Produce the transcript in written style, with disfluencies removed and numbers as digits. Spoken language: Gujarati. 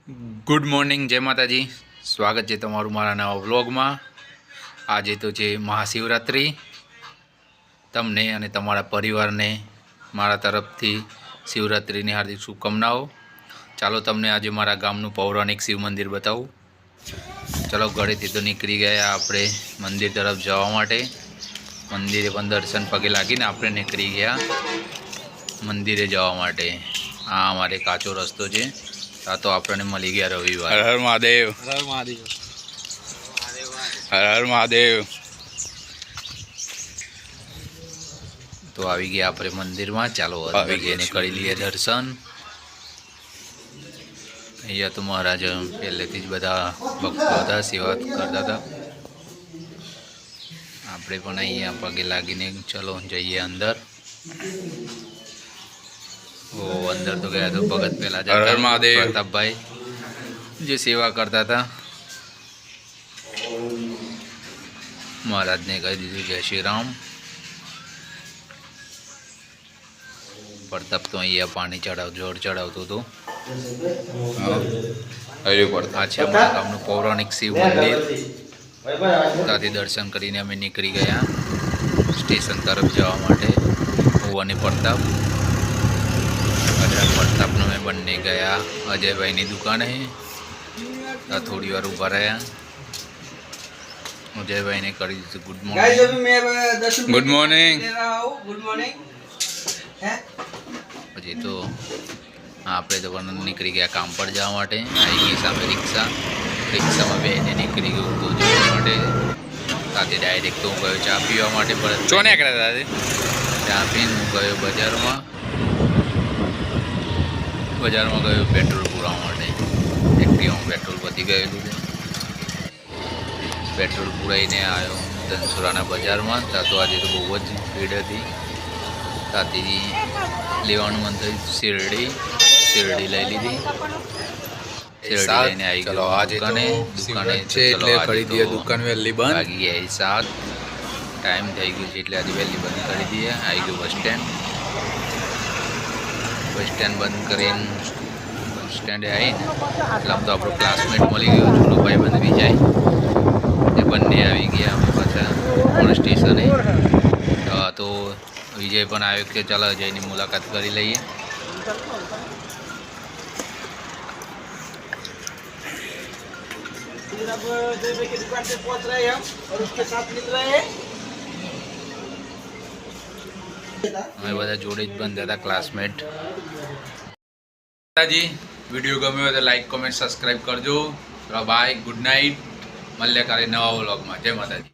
ગુડ મોર્નિંગ, જય માતાજી. સ્વાગત છે તમારું મારા નવા વ્લોગમાં. આજે તો છે મહાશિવરાત્રિ. તમને અને તમારા પરિવારને મારા તરફથી શિવરાત્રિની હાર્દિક શુભકામનાઓ. ચાલો તમને આજે મારા ગામનું પૌરાણિક શિવ મંદિર બતાવું. ચલો, ઘરેથી તો નીકળી ગયા આપણે મંદિર તરફ જવા માટે. મંદિરે પણ દર્શન પગે લાગીને આપણે નીકળી ગયા મંદિરે જવા માટે. આ અમારે કાચો રસ્તો છે. આ તો આપણને મળી ગયા રવિવાર. હર હર મહાદેવ, હર મહાદેવ, હર હર મહાદેવ. તો આવી ગયા આપણે મંદિરમાં. ચાલો આવી ગયા, કરી લઈએ દર્શન. અહીંયા તો મહારાજ પહેલેથી જ બધા ભક્તો હતા, સેવા કરતા હતા. આપણે પણ અહીંયા પગે લાગીને ચલો જઈએ અંદર. અંદર તો ગયા તો ભગત પેલા પ્રતાપભાઈ જે સેવા કરતા હતા. મહારાજને કહી દીધું જય શ્રી રામ. પ્રતાપ તો અહીંયા પાણી જોડ ચડાવતો હતો. આ છે અમારા ગામનું પૌરાણિક શિવ મંદિર. ત્યાંથી દર્શન કરીને અમે નીકળી ગયા સ્ટેશન તરફ જવા માટે. હું અને પ્રતાપ, પ્રતાપનો મેં બંને ગયા અજયભાઈની દુકાને. થોડી વાર ઊભા રહ્યા. અજયભાઈને કરી દીધું ગુડ મોર્નિંગ. Good morning. પછી તો આપણે તો પણ નીકળી ગયા કામ પર જવા માટે. આવી ગઈ સામે રિક્ષામાં બેસીને નીકળી ગયું તો જવા માટે. સાથે ડાયરેક્ટ તો હું ગયો ચા પીવા માટે. પણ ચોને કરતા ચા પીને હું ગયો બજારમાં ગયો પેટ્રોલ પુરાવા માટે. એક્ટિવામાં પેટ્રોલ પતી ગયેલું છે. પેટ્રોલ પુરાઈને આવ્યો ધનસુરાના બજારમાં. ત્યાં તો આજે તો બહુ જ ભીડ હતી. ત્યાંથી લેવાનું મન થયું શેરડી લઈ લીધી. શેરડી લઈને આવી ગયો દુકાને છે એટલે ખરીદીએ. દુકાન વહેલી બંધ. વાગી ગયા 7. ટાઈમ થઈ ગયો છે એટલે આજે વહેલી બંધ કરી દઈએ. આવી ગયું બસ સ્ટેન્ડ બંધ કરીને બસ સ્ટેન્ડે આવીને એટલે આમ તો આપણો ક્લાસમેટ મળી ગયો, જૂનો ભાઈબંધ વિજય. એ બંને આવી ગયા અમે પાછા પોલીસ સ્ટેશને. તો વિજય પણ આવ્યો કે ચાલો અજયની મુલાકાત કરી લઈએ. અમે બધા જોડે જ બંધ હતા ક્લાસમેટ. વિડીયો ગમ્યો હોય તો લાઈક, કોમેન્ટ, સબસ્ક્રાઈબ કરજો. Bye, good night. મળીએ કાલે નવા વ્લોગમાં. જય માતાજી.